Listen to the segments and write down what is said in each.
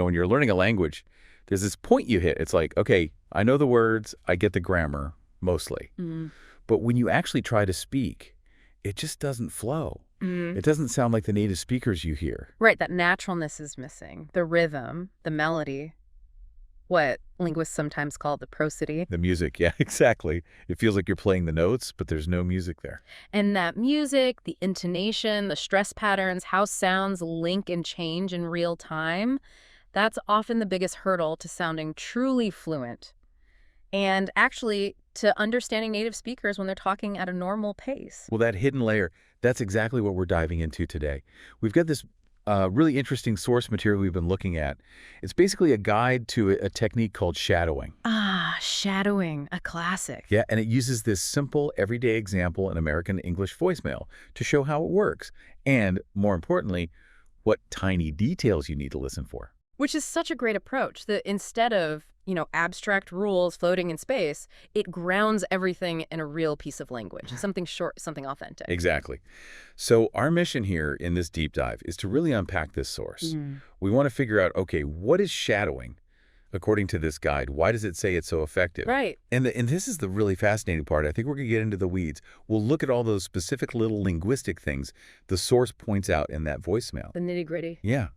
when you're learning a language, there's this point you hit. It's like, okay, I know the words, I get the grammar, mostly. Mm. But when you actually try to speak, it just doesn't flow. Mm. It doesn't sound like the native speakers you hear. Right, that naturalness is missing. The rhythm, the melody, what linguists sometimes call the prosody. The music, yeah, exactly. It feels like you're playing the notes, but there's no music there. And that music, the intonation, the stress patterns, how sounds link and change in real time, that's often the biggest hurdle to sounding truly fluent. And actually to understanding native speakers when they're talking at a normal pace. Well, that hidden layer, that's exactly what we're diving into today. We've got this really interesting source material we've been looking at. It's basically a guide to a technique called shadowing. Ah, shadowing, a classic. Yeah, and it uses this simple, everyday example in American English voicemail to show how it works. And, more importantly, what tiny details you need to listen for. Which is such a great approach, that instead of, abstract rules floating in space, it grounds everything in a real piece of language, something short, something authentic. Exactly. So our mission here in this deep dive is to really unpack this source. We want to figure out, okay, what is shadowing according to this guide? Why does it say it's so effective? Right. And this is the really fascinating part. I think we're going to get into the weeds. We'll look at all those specific little linguistic things the source points out in that voicemail. The nitty-gritty. Yeah.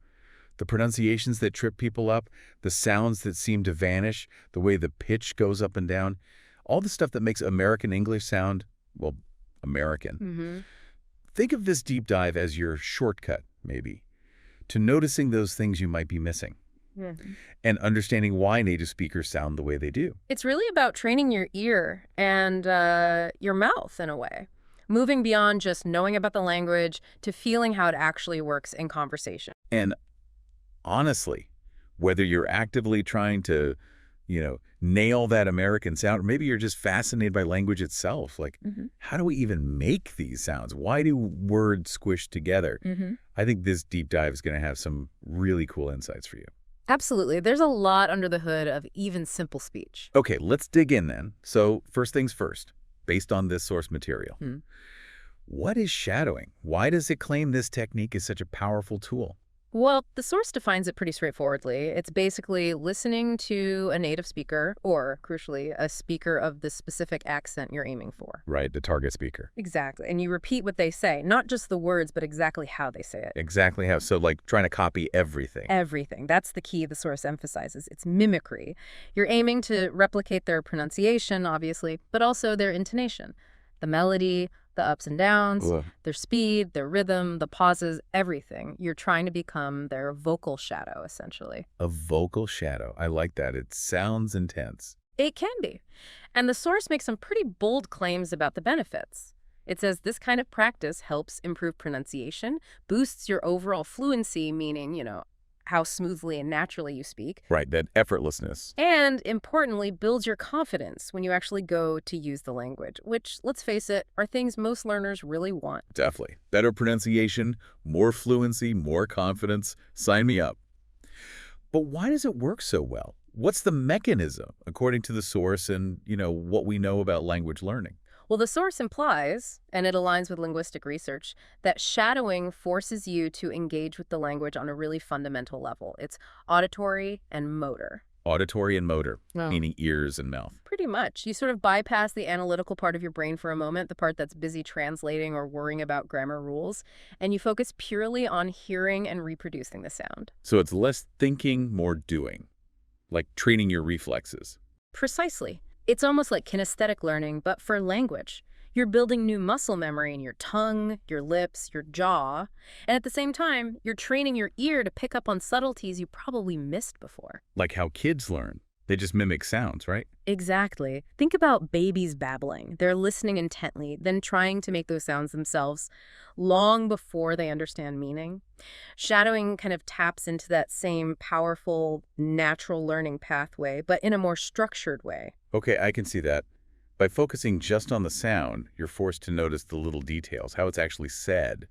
The pronunciations that trip people up, the sounds that seem to vanish, the way the pitch goes up and down, all the stuff that makes American English sound, well, American. Think of this deep dive as your shortcut, maybe, to noticing those things you might be missing and understanding why native speakers sound the way they do. It's really about training your ear and your mouth in a way. Moving beyond just knowing about the language to feeling how it actually works in conversation. And honestly, whether you're actively trying to, nail that American sound, or maybe you're just fascinated by language itself, like, how do we even make these sounds? Why do words squish together? I think this deep dive is going to have some really cool insights for you. Absolutely. There's a lot under the hood of even simple speech. Okay, let's dig in then. So first things first, based on this source material. What is shadowing? Why does it claim this technique is such a powerful tool? Well, the source defines it pretty straightforwardly. It's basically listening to a native speaker, or, crucially, a speaker of the specific accent you're aiming for. Right, the target speaker. Exactly. And you repeat what they say, not just the words, but exactly how they say it. Exactly how. So, like, trying to copy everything. Everything. That's the key the source emphasizes. It's mimicry. You're aiming to replicate their pronunciation, obviously, but also their intonation, the melody, the ups and downs, their speed, their rhythm, the pauses, everything. You're trying to become their vocal shadow, essentially. A vocal shadow. I like that. It sounds intense. It can be. And the source makes some pretty bold claims about the benefits. It says this kind of practice helps improve pronunciation, boosts your overall fluency, meaning, how smoothly and naturally you speak. Right, that effortlessness. And, importantly, builds your confidence when you actually go to use the language, which, let's face it, are things most learners really want. Definitely. Better pronunciation, more fluency, more confidence. Sign me up. But why does it work so well? What's the mechanism, according to the source and, what we know about language learning? Well, the source implies, and it aligns with linguistic research, that shadowing forces you to engage with the language on a really fundamental level. It's auditory and motor. Auditory and motor, Oh. meaning ears and mouth. Pretty much. You sort of bypass the analytical part of your brain for a moment, the part that's busy translating or worrying about grammar rules, and you focus purely on hearing and reproducing the sound. So it's less thinking, more doing, like training your reflexes. Precisely. It's almost like kinesthetic learning, but for language. You're building new muscle memory in your tongue, your lips, your jaw, and at the same time, you're training your ear to pick up on subtleties you probably missed before. Like how kids learn. They just mimic sounds, right? Exactly. Think about babies babbling. They're listening intently, then trying to make those sounds themselves long before they understand meaning. Shadowing kind of taps into that same powerful, natural learning pathway, but in a more structured way. Okay, I can see that. By focusing just on the sound, you're forced to notice the little details, how it's actually said,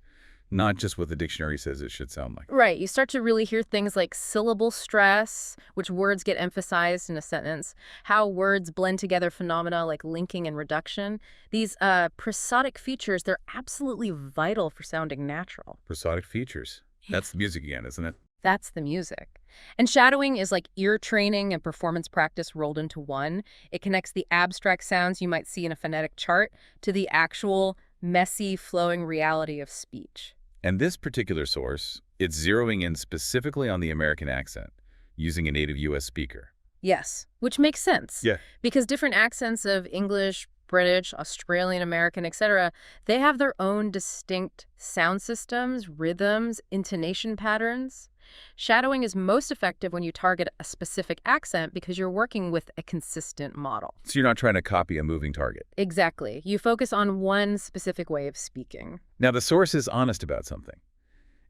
not just what the dictionary says it should sound like. Right. You start to really hear things like syllable stress, which words get emphasized in a sentence, how words blend together phenomena like linking and reduction. These prosodic features, they're absolutely vital for sounding natural. Prosodic features. That's the music again, isn't it? That's the music. And shadowing is like ear training and performance practice rolled into one. It connects the abstract sounds you might see in a phonetic chart to the actual messy, flowing reality of speech. And this particular source, it's zeroing in specifically on the American accent, using a native U.S. speaker. Yes, which makes sense. Yeah. Because different accents of English, British, Australian, American, etc., they have their own distinct sound systems, rhythms, intonation patterns. Shadowing is most effective when you target a specific accent because you're working with a consistent model. So you're not trying to copy a moving target. Exactly. You focus on one specific way of speaking. Now, the source is honest about something.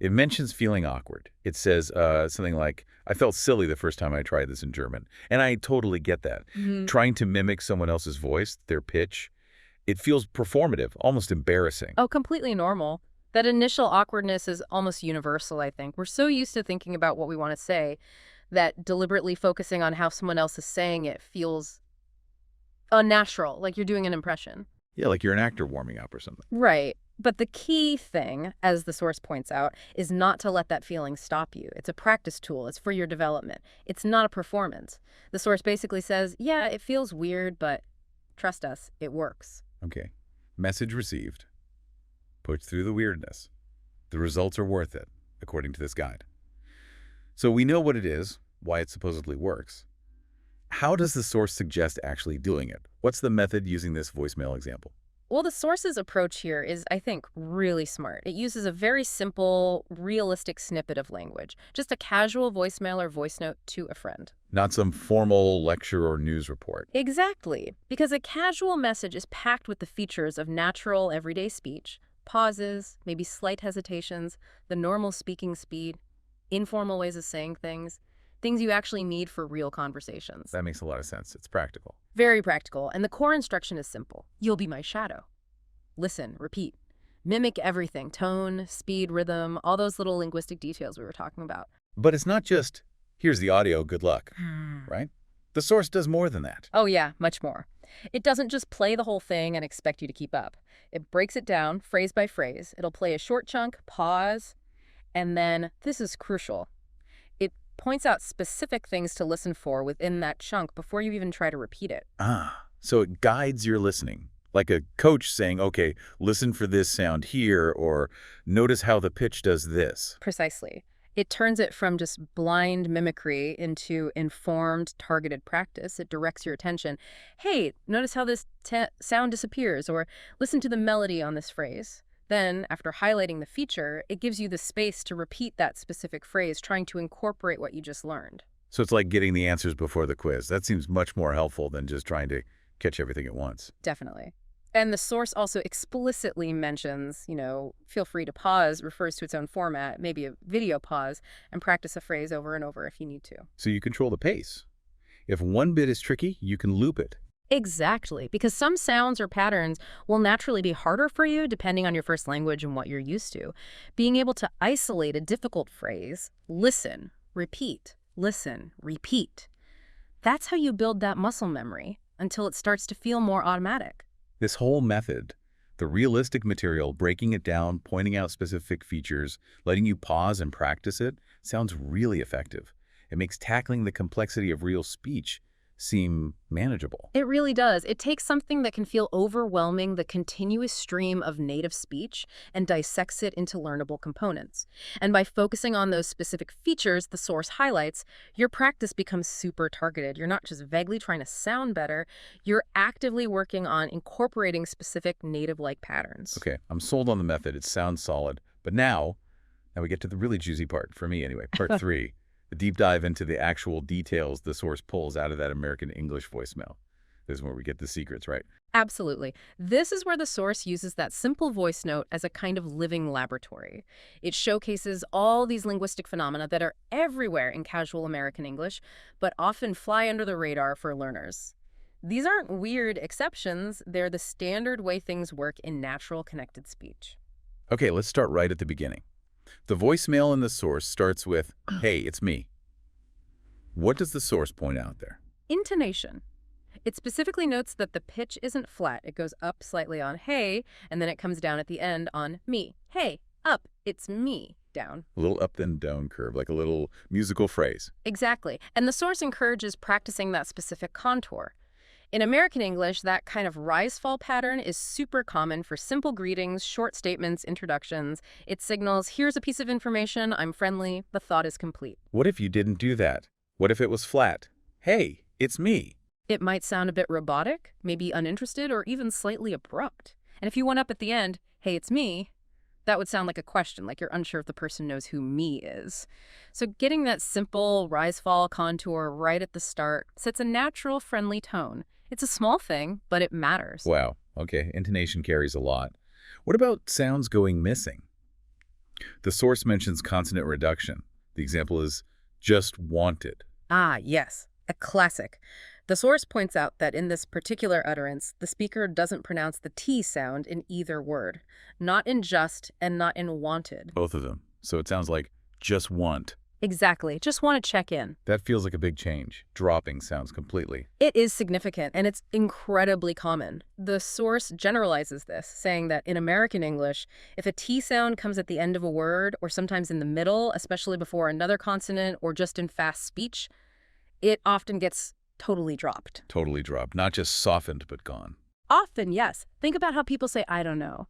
It mentions feeling awkward. It says something like, I felt silly the first time I tried this in German. And I totally get that. Trying to mimic someone else's voice, their pitch, it feels performative, almost embarrassing. Oh, completely normal. That initial awkwardness is almost universal, I think. We're so used to thinking about what we want to say that deliberately focusing on how someone else is saying it feels unnatural, like you're doing an impression. Yeah, like you're an actor warming up or something. Right. But the key thing, as the source points out, is not to let that feeling stop you. It's a practice tool. It's for your development. It's not a performance. The source basically says, yeah, it feels weird, but trust us, it works. Okay. Message received. Push through the weirdness. The results are worth it, according to this guide. So we know what it is, why it supposedly works. How does the source suggest actually doing it? What's the method using this voicemail example? Well, the source's approach here is, I think, really smart. It uses a very simple, realistic snippet of language, just a casual voicemail or voice note to a friend. Not some formal lecture or news report. Exactly, because a casual message is packed with the features of natural, everyday speech, pauses, maybe slight hesitations, the normal speaking speed, informal ways of saying things you actually need for real conversations. That makes a lot of sense. It's practical. Very practical, and the core instruction is simple. You'll be my shadow. Listen, repeat. Mimic everything, tone, speed, rhythm, all those little linguistic details we were talking about. But it's not just, here's the audio, good luck, right? The source does more than that. Oh yeah, much more. It doesn't just play the whole thing and expect you to keep up. It breaks it down, phrase by phrase. It'll play a short chunk, pause, and then, this is crucial, it points out specific things to listen for within that chunk before you even try to repeat it. So it guides your listening. Like a coach saying, okay, listen for this sound here, or notice how the pitch does this. Precisely. It turns it from just blind mimicry into informed, targeted practice. It directs your attention. Hey, notice how this sound disappears, or listen to the melody on this phrase. Then, after highlighting the feature, it gives you the space to repeat that specific phrase, trying to incorporate what you just learned. So it's like getting the answers before the quiz. That seems much more helpful than just trying to catch everything at once. Definitely. And the source also explicitly mentions, feel free to pause, refers to its own format, maybe a video pause, and practice a phrase over and over if you need to. So you control the pace. If one bit is tricky, you can loop it. Exactly, because some sounds or patterns will naturally be harder for you depending on your first language and what you're used to. Being able to isolate a difficult phrase, listen, repeat, listen, repeat. That's how you build that muscle memory until it starts to feel more automatic. This whole method, the realistic material, breaking it down, pointing out specific features, letting you pause and practice it, sounds really effective. It makes tackling the complexity of real speech seem manageable. It really does. It takes something that can feel overwhelming, the continuous stream of native speech, and dissects it into learnable components. And by focusing on those specific features the source highlights, your practice becomes super targeted. You're not just vaguely trying to sound better, you're actively working on incorporating specific native-like patterns. Okay, I'm sold on the method. It sounds solid. But now we get to the really juicy part, for me anyway, part 3. The deep dive into the actual details the source pulls out of that American English voicemail. This is where we get the secrets, right? Absolutely. This is where the source uses that simple voice note as a kind of living laboratory. It showcases all these linguistic phenomena that are everywhere in casual American English, but often fly under the radar for learners. These aren't weird exceptions. They're the standard way things work in natural connected speech. Okay, let's start right at the beginning. The voicemail in the source starts with, hey, it's me. What does the source point out there? Intonation. It specifically notes that the pitch isn't flat. It goes up slightly on hey, and then it comes down at the end on me. Hey, up, it's me. down. A little up and down curve, like a little musical phrase. Exactly. And the source encourages practicing that specific contour. In American English, that kind of rise-fall pattern is super common for simple greetings, short statements, introductions. It signals, here's a piece of information, I'm friendly, the thought is complete. What if you didn't do that? What if it was flat? Hey, it's me. It might sound a bit robotic, maybe uninterested, or even slightly abrupt. And if you went up at the end, hey, it's me, that would sound like a question, like you're unsure if the person knows who me is. So getting that simple rise-fall contour right at the start sets a natural, friendly tone. It's a small thing, but it matters. Wow. Okay, intonation carries a lot. What about sounds going missing? The source mentions consonant reduction. The example is just wanted. Ah, yes, a classic. The source points out that in this particular utterance, the speaker doesn't pronounce the T sound in either word. Not in just and not in wanted. Both of them. So it sounds like just want. Exactly. Just want to check in. That feels like a big change. Dropping sounds completely. It is significant, and it's incredibly common. The source generalizes this, saying that in American English, if a T sound comes at the end of a word, or sometimes in the middle, especially before another consonant, or just in fast speech, it often gets totally dropped. Totally dropped. Not just softened, but gone. Often, yes. Think about how people say, I don't know.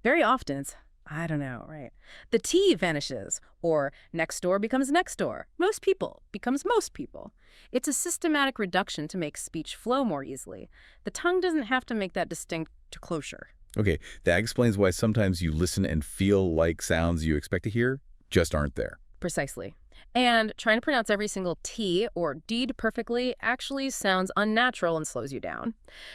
Very often, it's, I don't know, right? The T vanishes, or next door becomes next door. Most people becomes most people. It's a systematic reduction to make speech flow more easily. The tongue doesn't have to make that distinct closure. Okay, that explains why sometimes you listen and feel like sounds you expect to hear just aren't there. Precisely. And trying to pronounce every single T or D perfectly actually sounds unnatural and slows you down.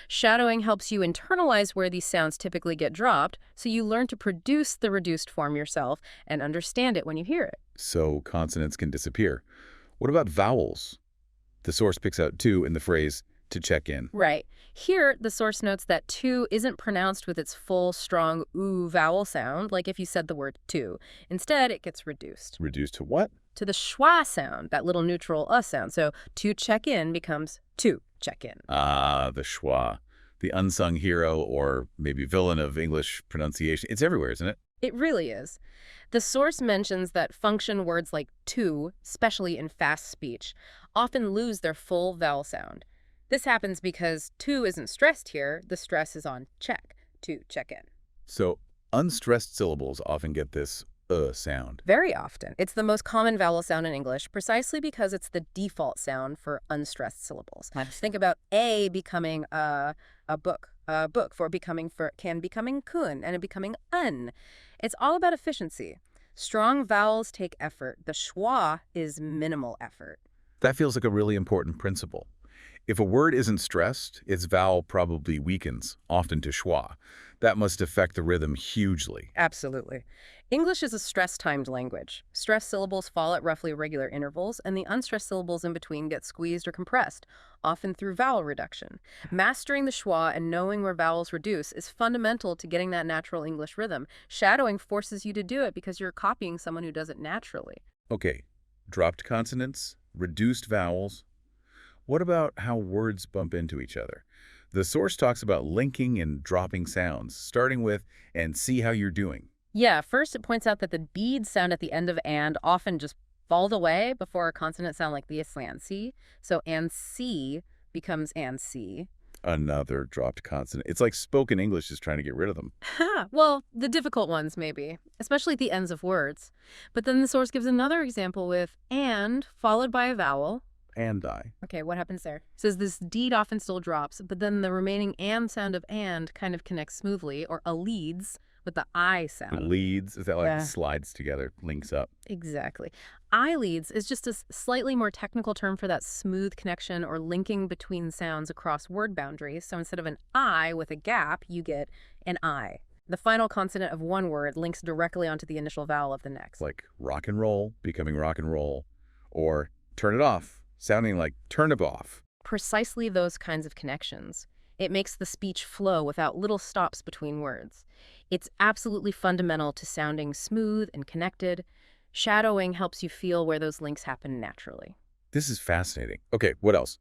Shadowing helps you internalize where these sounds typically get dropped, so you learn to produce the reduced form yourself and understand it when you hear it. So consonants can disappear. What about vowels? The source picks out two in the phrase, to check in. Right. Here, the source notes that to isn't pronounced with its full, strong oo vowel sound, like if you said the word to. Instead, it gets reduced. Reduced to what? To the schwa sound, that little neutral sound. So to check in becomes to check in. Ah, the schwa. The unsung hero or maybe villain of English pronunciation. It's everywhere, isn't it? It really is. The source mentions that function words like to, especially in fast speech, often lose their full vowel sound. This happens because to isn't stressed here. The stress is on check, to check in. So unstressed syllables often get this sound. Very often. It's the most common vowel sound in English precisely because it's the default sound for unstressed syllables. Think about a becoming a book for becoming kun, and it becoming un. It's all about efficiency. Strong vowels take effort. The schwa is minimal effort. That feels like a really important principle. If a word isn't stressed, its vowel probably weakens, often to schwa. That must affect the rhythm hugely. Absolutely. English is a stress-timed language. Stressed syllables fall at roughly regular intervals, and the unstressed syllables in between get squeezed or compressed, often through vowel reduction. Mastering the schwa and knowing where vowels reduce is fundamental to getting that natural English rhythm. Shadowing forces you to do it because you're copying someone who does it naturally. Okay, dropped consonants, reduced vowels. What about how words bump into each other? The source talks about linking and dropping sounds, starting with, and see how you're doing. Yeah, first it points out that the bead sound at the end of and often just falls away before a consonant sound like the and C. So and C becomes and C. Another dropped consonant. It's like spoken English is trying to get rid of them. Well, the difficult ones maybe, especially at the ends of words. But then the source gives another example with and followed by a vowel. And I. Okay, what happens there? It says this deed often still drops, but then the remaining and sound of and kind of connects smoothly, or a leads with the I sound. Leads, is that like slides together, links up? Exactly. I leads is just a slightly more technical term for that smooth connection or linking between sounds across word boundaries. So instead of an I with a gap, you get an I. The final consonant of one word links directly onto the initial vowel of the next. Like rock and roll, becoming rock and roll, or turn it off, sounding like turn it off. Precisely those kinds of connections. It makes the speech flow without little stops between words. It's absolutely fundamental to sounding smooth and connected. Shadowing helps you feel where those links happen naturally. This is fascinating. Okay, what else?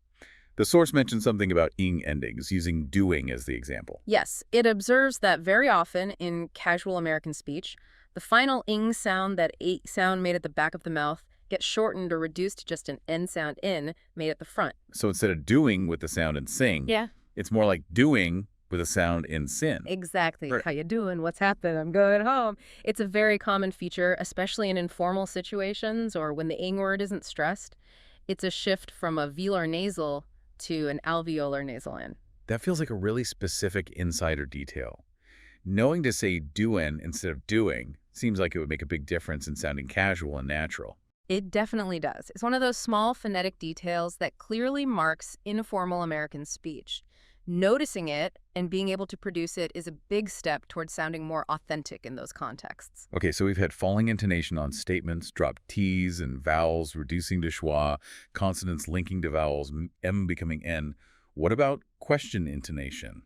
The source mentioned something about ing endings, using doing as the example. Yes, it observes that very often in casual American speech, The final ing sound, that a sound made at the back of the mouth, gets shortened or reduced to just an n sound in made at the front. So instead of doing with the sound in sing, Yeah. it's more like doing with a sound in sin. Exactly. Right. How you doing? What's happening? I'm going home. It's a very common feature, especially in informal situations or when the ing word isn't stressed. It's a shift from a velar nasal to an alveolar nasal N. That feels like a really specific insider detail. Knowing to say doin' instead of doing seems like it would make a big difference in sounding casual and natural. It definitely does. It's one of those small phonetic details that clearly marks informal American speech. Noticing it and being able to produce it is a big step towards sounding more authentic in those contexts. Okay, so we've had falling intonation on statements, dropped T's and vowels reducing to schwa, consonants linking to vowels, M becoming N. What about question intonation?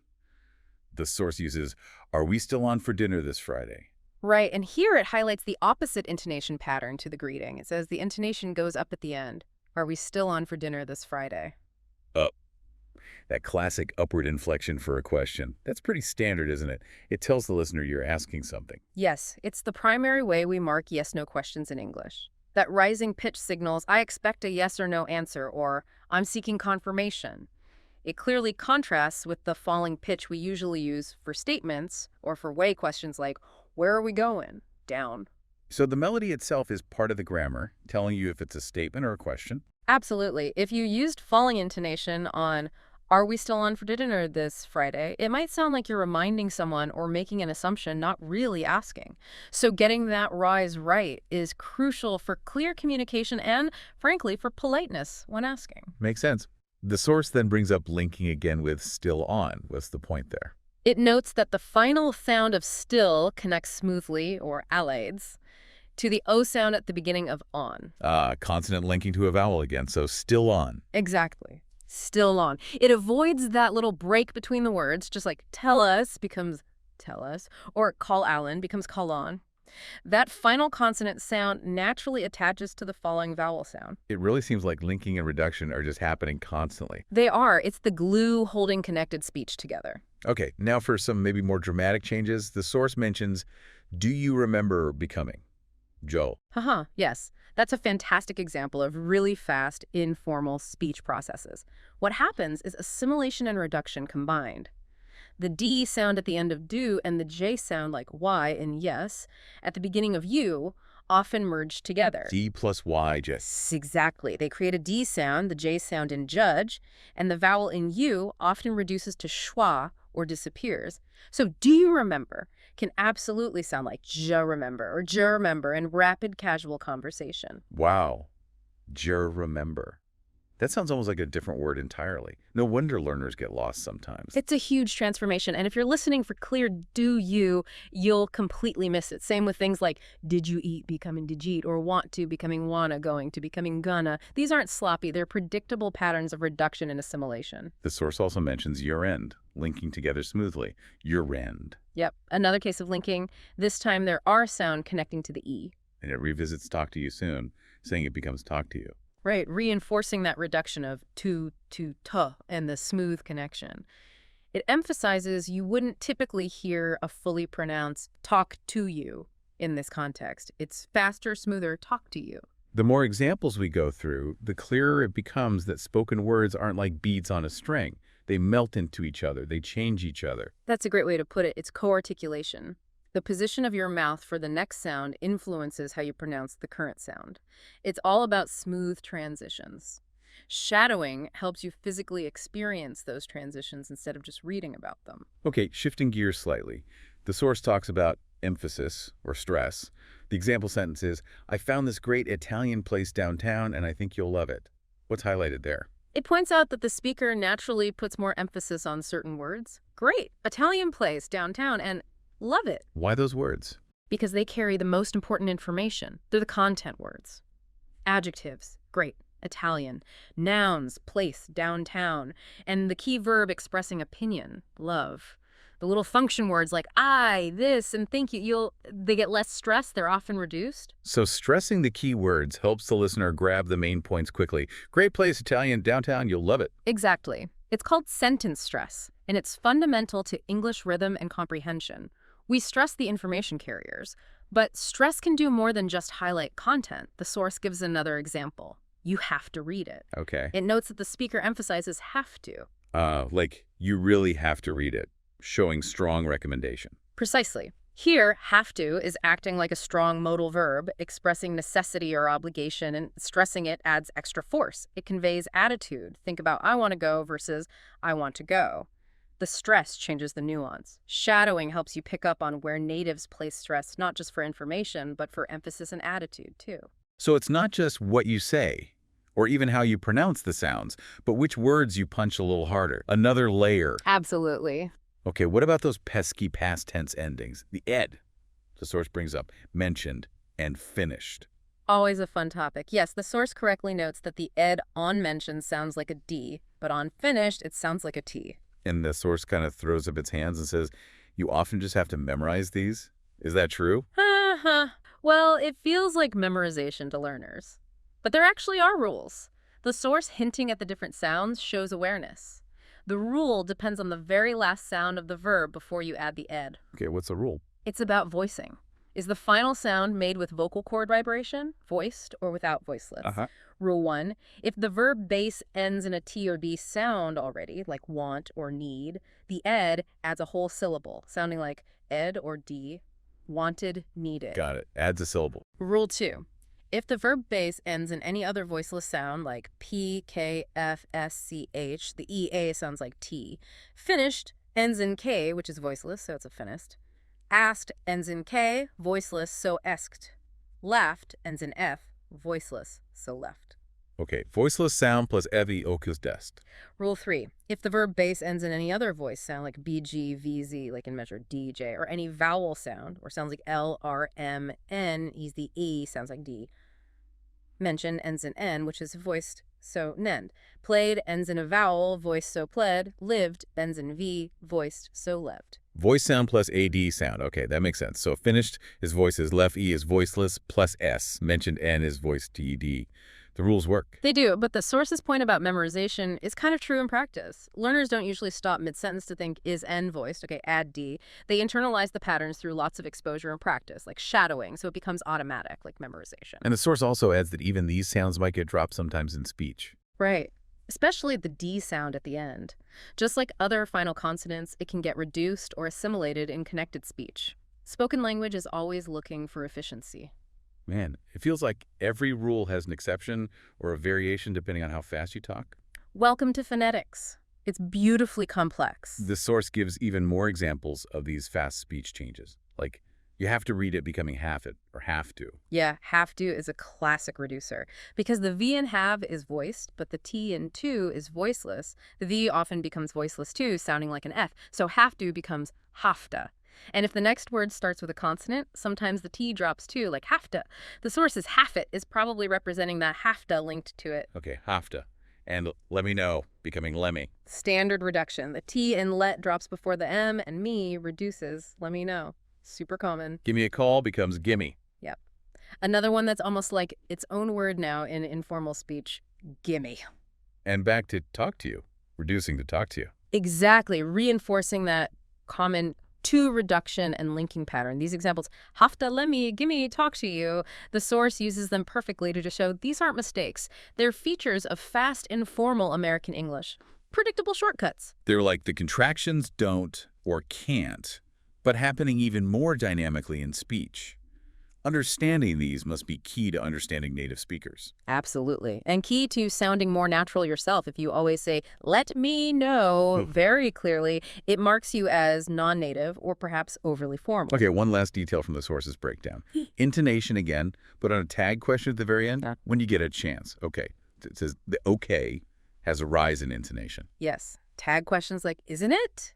The source uses, "Are we still on for dinner this Friday?" Right, and here it highlights the opposite intonation pattern to the greeting. It says the intonation goes up at the end. Are we still on for dinner this Friday? Up. That classic upward inflection for a question. That's pretty standard, isn't it? It tells the listener you're asking something. Yes, it's the primary way we mark yes-no questions in English. That rising pitch signals, I expect a yes or no answer, or I'm seeking confirmation. It clearly contrasts with the falling pitch we usually use for statements or for way questions like, where are we going? Down. So the melody itself is part of the grammar, telling you if it's a statement or a question. Absolutely. If you used falling intonation on, are we still on for dinner this Friday? It might sound like you're reminding someone or making an assumption, not really asking. So getting that rise right is crucial for clear communication and, frankly, for politeness when asking. Makes sense. The source then brings up linking again with still on. What's the point there? It notes that the final sound of still connects smoothly, or allides, to the O sound at the beginning of on. Consonant linking to a vowel again, so still on. Exactly. Still on. It avoids that little break between the words, just like tell us becomes tell us, or call Alan becomes call on. That final consonant sound naturally attaches to the following vowel sound. It really seems like linking and reduction are just happening constantly. They are. It's the glue holding connected speech together. Okay, now for some maybe more dramatic changes. The source mentions, do you remember becoming? Joel. Haha, yes. That's a fantastic example of really fast, informal speech processes. What happens is assimilation and reduction combined. The D sound at the end of do and the J sound like Y in yes at the beginning of you often merge together. D plus Y, just. Exactly. They create a D sound, the J sound in judge, and the vowel in you often reduces to schwa or disappears. So do you remember can absolutely sound like je remember or je remember in rapid casual conversation. Wow. Jur remember. That sounds almost like a different word entirely. No wonder learners get lost sometimes. It's a huge transformation, and if you're listening for clear do you, you'll completely miss it. Same with things like did you eat becoming did you eat, or want to becoming wanna, going to becoming gonna. These aren't sloppy, they're predictable patterns of reduction and assimilation. The source also mentions your end, linking together smoothly. Your end. Yep, another case of linking. This time there are sound connecting to the E. And it revisits talk to you soon, saying it becomes talk to you. Right, reinforcing that reduction of to and the smooth connection. It emphasizes you wouldn't typically hear a fully pronounced talk to you in this context. It's faster, smoother talk to you. The more examples we go through, the clearer it becomes that spoken words aren't like beads on a string. They melt into each other. They change each other. That's a great way to put it. It's co-articulation. The position of your mouth for the next sound influences how you pronounce the current sound. It's all about smooth transitions. Shadowing helps you physically experience those transitions instead of just reading about them. Okay, shifting gears slightly. The source talks about emphasis or stress. The example sentence is, I found this great Italian place downtown and I think you'll love it. What's highlighted there? It points out that the speaker naturally puts more emphasis on certain words. Great, Italian place downtown, and love it. Why those words? Because they carry the most important information. They're the content words. Adjectives, great, Italian. Nouns, place, downtown. And the key verb expressing opinion, love. The little function words like I, this, and thank you, they get less stress. They're often reduced. So stressing the key words helps the listener grab the main points quickly. Great place, Italian, downtown, you'll love it. Exactly. It's called sentence stress, and it's fundamental to English rhythm and comprehension. We stress the information carriers, But stress can do more than just highlight content. The source gives another example. You have to read it. Okay. It notes that the speaker emphasizes have to. Like you really have to read it, showing strong recommendation. Precisely. Here, have to is acting like a strong modal verb, expressing necessity or obligation, and stressing it adds extra force. It conveys attitude. Think about I want to go versus I want to go. The stress changes the nuance. Shadowing helps you pick up on where natives place stress not just for information, but for emphasis and attitude, too. So it's not just what you say, or even how you pronounce the sounds, but which words you punch a little harder. Another layer. Absolutely. Okay, what about those pesky past tense endings? The ed, the source brings up, mentioned, and finished. Always a fun topic. Yes, the source correctly notes that the ed on mentioned sounds like a D, but on finished, it sounds like a T. And the source kind of throws up its hands and says, you often just have to memorize these? Is that true? Well, it feels like memorization to learners. But there actually are rules. The source hinting at the different sounds shows awareness. The rule depends on the very last sound of the verb before you add the ed. Okay, what's the rule? It's about voicing. Is the final sound made with vocal cord vibration, voiced, or without voiceless? Rule 1, if the verb base ends in a T or D sound already, like want or need, the ed adds a whole syllable, sounding like ed or D, wanted, needed. Got it. Adds a syllable. Rule 2, if the verb base ends in any other voiceless sound like P, K, F, S, C, H, the EA sounds like T. Finished ends in K, which is voiceless, so it's a finished. Asked ends in K, voiceless, so esked. Laughed ends in F, voiceless, so left. Okay, voiceless sound plus evi ocus dest. Rule 3, if the verb base ends in any other voice sound like BG, VZ, like in measure DJ, or any vowel sound, or sounds like L, R, M, N, the E sounds like D. Mention ends in N, which is voiced, so nend. Played ends in a vowel, voiced, so pled. Lived ends in V, voiced, so leved. Voice sound plus AD sound. Okay, that makes sense. So finished is voices, left E is voiceless plus S. Mentioned N is voiced TED. The rules work. They do, but the source's point about memorization is kind of true in practice. Learners don't usually stop mid-sentence to think, is N voiced? Okay, add D. They internalize the patterns through lots of exposure and practice, like shadowing, so it becomes automatic, like memorization. And the source also adds that even these sounds might get dropped sometimes in speech. Right. Especially the D sound at the end. Just like other final consonants, it can get reduced or assimilated in connected speech. Spoken language is always looking for efficiency. Man, it feels like every rule has an exception or a variation depending on how fast you talk. Welcome to phonetics. It's beautifully complex. The source gives even more examples of these fast speech changes, like you have to read it becoming have it or have to. Yeah, have to is a classic reducer. Because the V in have is voiced, but the T in to is voiceless, the V often becomes voiceless too, sounding like an F. So have to becomes hafta. And if the next word starts with a consonant, sometimes the T drops too, like hafta. The source is half it is probably representing that hafta linked to it. Okay, hafta. And let me know, becoming lemmy. Standard reduction. The T in let drops before the M, and me reduces let me know. Super common. Give me a call becomes gimme. Yep. Another one that's almost like its own word now in informal speech, gimme. And back to talk to you, reducing to talk to you. Exactly, reinforcing that common to reduction and linking pattern. These examples, hafta, lemmy, gimme, talk to you. The source uses them perfectly to show these aren't mistakes. They're features of fast, informal American English. Predictable shortcuts. They're like the contractions don't or can't, but happening even more dynamically in speech. Understanding these must be key to understanding native speakers. Absolutely. And key to sounding more natural yourself. If you always say, let me know very clearly, it marks you as non-native or perhaps overly formal. Okay, one last detail from the source's breakdown. Intonation again, but on a tag question at the very end, when you get a chance. Okay, it says the okay has a rise in intonation. Yes. Tag questions like, isn't it?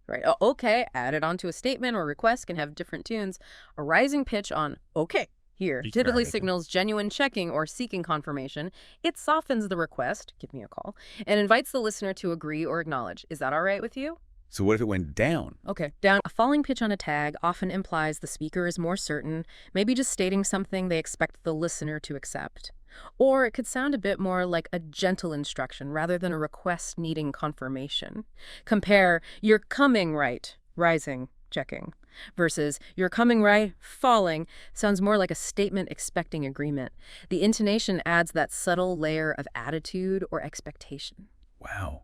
Right. Oh, okay, added onto a statement or request can have different tunes. A rising pitch on okay here typically signals genuine checking or seeking confirmation. It softens the request, give me a call, and invites the listener to agree or acknowledge. Is that all right with you? So what if it went down? Okay, down. A falling pitch on a tag often implies the speaker is more certain, maybe just stating something they expect the listener to accept. Or it could sound a bit more like a gentle instruction rather than a request needing confirmation. Compare, you're coming right, rising, checking. versus "you're coming right, falling" sounds more like a statement expecting agreement. The intonation adds that subtle layer of attitude or expectation. Wow.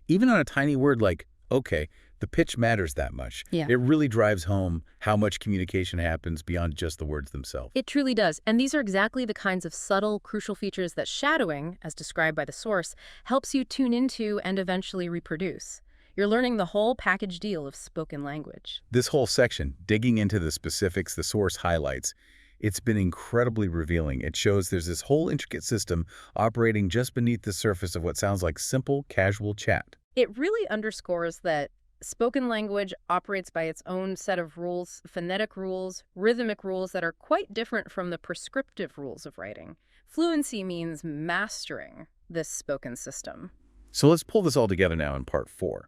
Even on a tiny word like okay, the pitch matters that much. Yeah. It really drives home how much communication happens beyond just the words themselves. It truly does. And these are exactly the kinds of subtle, crucial features that shadowing, as described by the source, helps you tune into and eventually reproduce. You're learning the whole package deal of spoken language. This whole section, digging into the specifics the source highlights, it's been incredibly revealing. It shows there's this whole intricate system operating just beneath the surface of what sounds like simple, casual chat. It really underscores that spoken language operates by its own set of rules, phonetic rules, rhythmic rules that are quite different from the prescriptive rules of writing. Fluency means mastering this spoken system. So let's pull this all together now in part 4.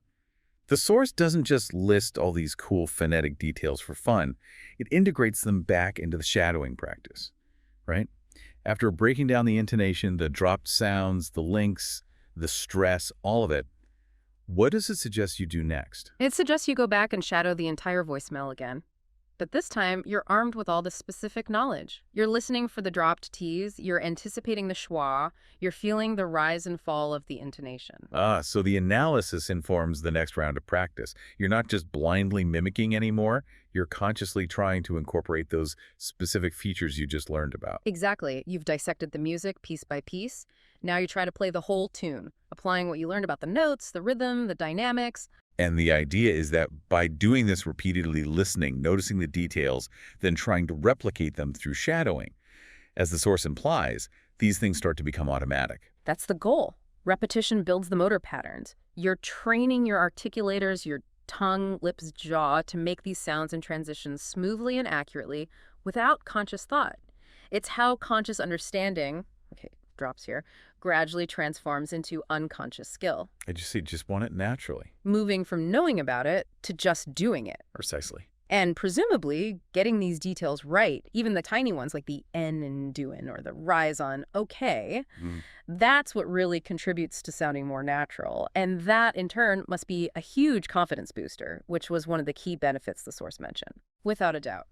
The source doesn't just list all these cool phonetic details for fun. It integrates them back into the shadowing practice, right? After breaking down the intonation, the dropped sounds, the links, the stress, all of it, what does it suggest you do next? It suggests you go back and shadow the entire voicemail again. But this time, you're armed with all the specific knowledge. You're listening for the dropped T's, you're anticipating the schwa, you're feeling the rise and fall of the intonation. So the analysis informs the next round of practice. You're not just blindly mimicking anymore, you're consciously trying to incorporate those specific features you just learned about. Exactly. You've dissected the music piece by piece. Now you try to play the whole tune, applying what you learned about the notes, the rhythm, the dynamics. And the idea is that by doing this repeatedly, listening, noticing the details, then trying to replicate them through shadowing, as the source implies, these things start to become automatic. That's the goal. Repetition builds the motor patterns. You're training your articulators, your tongue, lips, jaw to make these sounds and transitions smoothly and accurately without conscious thought. It's how conscious understanding, okay, drops here, gradually transforms into unconscious skill, I just want it naturally. moving from knowing about it to just doing it. Precisely. And presumably, getting these details right, even the tiny ones like the N in doing or the rise on okay, that's what really contributes to sounding more natural. And that, in turn, must be a huge confidence booster, which was one of the key benefits the source mentioned. Without a doubt.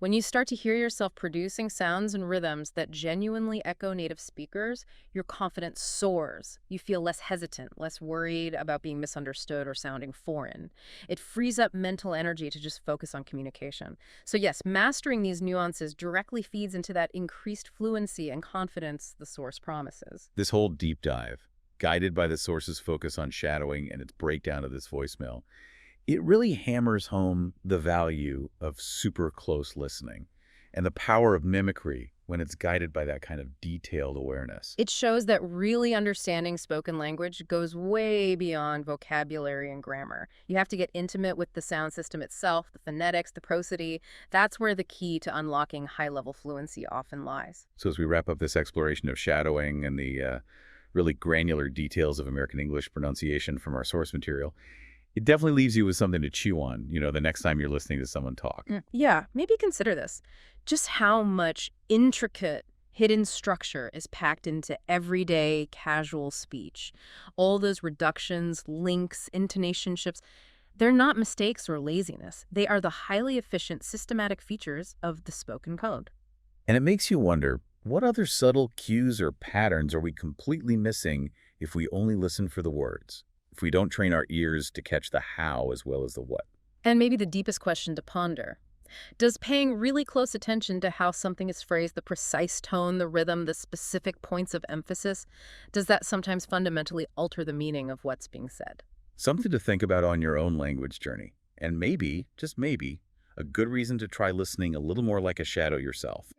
When you start to hear yourself producing sounds and rhythms that genuinely echo native speakers, your confidence soars. You feel less hesitant, less worried about being misunderstood or sounding foreign. It frees up mental energy to just focus on communication. So yes, mastering these nuances directly feeds into that increased fluency and confidence the source promises. This whole deep dive, guided by the source's focus on shadowing and its breakdown of this voicemail, it really hammers home the value of super close listening and the power of mimicry when it's guided by that kind of detailed awareness. It shows that really understanding spoken language goes way beyond vocabulary and grammar. You have to get intimate with the sound system itself, the phonetics, the prosody. That's where the key to unlocking high-level fluency often lies. So as we wrap up this exploration of shadowing and the really granular details of American English pronunciation from our source material, it definitely leaves you with something to chew on, the next time you're listening to someone talk. Yeah, maybe consider this. Just how much intricate hidden structure is packed into everyday casual speech. All those reductions, links, intonation shifts, they're not mistakes or laziness. They are the highly efficient systematic features of the spoken code. And it makes you wonder, what other subtle cues or patterns are we completely missing if we only listen for the words? If we don't train our ears to catch the how as well as the what? And maybe the deepest question to ponder. Does paying really close attention to how something is phrased, the precise tone, the rhythm, the specific points of emphasis, does that sometimes fundamentally alter the meaning of what's being said? Something to think about on your own language journey. And maybe, just maybe, a good reason to try listening a little more like a shadow yourself.